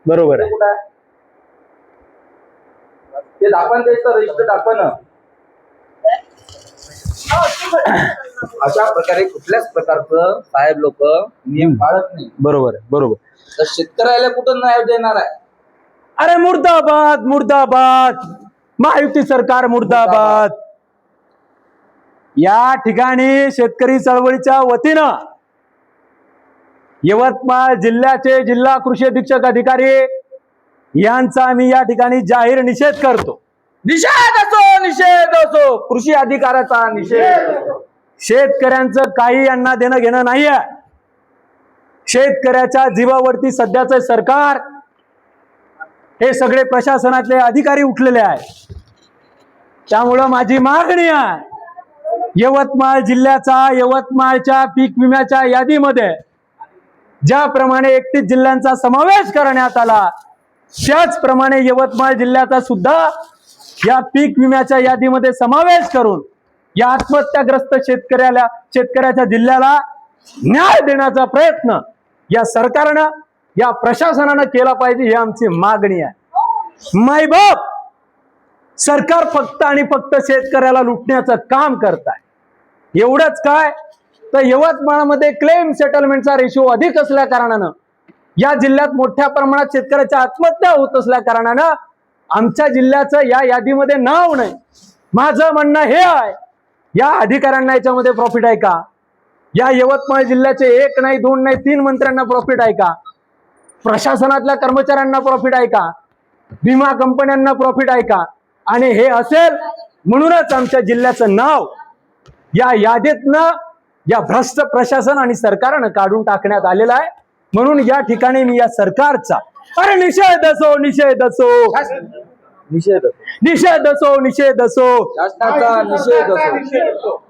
बरोबर आहे. कुठं आहे? ते दाखवण द्यायचं रजिस्टर दाखवण. अशा प्रकारे कुठल्याच प्रकारचं साहेब लोक नियम पाळत नाही. बरोबर आहे, बरोबर. तर शेतकऱ्याला कुठं न्याय देणार आहे? अरे मुर्दाबाद मुर्दाबाद, महायुती सरकार मुर्दाबाद. या ठिकाणी शेतकरी चळवळीच्या वतीनं यवतमाळ जिल्ह्याचे जिल्हा कृषी अधीक्षक अधिकारी यांचा आम्ही या ठिकाणी जाहीर निषेध करतो. निषेध असो कृषी अधिकाराचा निषेध. शेतकऱ्यांचं काही यांना देणं घेणं नाही आहे. शेतकऱ्याच्या जीवावरती सध्याचं सरकार, हे सगळे प्रशासनातले अधिकारी उठलेले आहेत. त्यामुळं माझी मागणी आहे, यवतमाळ जिल्ह्याचा, यवतमाळच्या पीक विम्याच्या यादीमध्ये ज्याप्रमाणे 31 जिल्ह्यांचा समावेश करण्यात आला, त्याचप्रमाणे यवतमाळ जिल्ह्याचा सुद्धा या पीक विम्याच्या यादीमध्ये समावेश करून या आत्महत्याग्रस्त शेतकऱ्याच्या जिल्ह्याला न्याय देण्याचा प्रयत्न या सरकारनं, या प्रशासनानं केला पाहिजे, ही आमची मागणी आहे. मायबाप सरकार फक्त आणि फक्त शेतकऱ्याला लुटण्याचं काम करत आहे. एवढंच काय, तर यवतमाळमध्ये क्लेम सेटलमेंटचा रेशो अधिक असल्या कारणानं, या जिल्ह्यात मोठ्या प्रमाणात शेतकऱ्याच्या आत्महत्या होत असल्या कारणानं आमच्या जिल्ह्याचं या यादीमध्ये नाव नाही. माझं म्हणणं हे आहे, या अधिकाऱ्यांना याच्यामध्ये प्रॉफिट आहे का? या यवतमाळ जिल्ह्याचे 1 नाही 2 नाही 3 मंत्र्यांना प्रॉफिट आहे का? प्रशासनातल्या कर्मचाऱ्यांना प्रॉफिट आहे का? विमा कंपन्यांना प्रॉफिट आहे का? आणि हे असेल म्हणूनच आमच्या जिल्ह्याचं नाव या यादीतनं या भ्रष्ट प्रशासन आणि सरकारनं काढून टाकण्यात आलेलं आहे. म्हणून या ठिकाणी मी या सरकारचा अरे निषेध असो निषेध असो निषेध निषेध असो निषेध असो शासनाचा निषेध असो.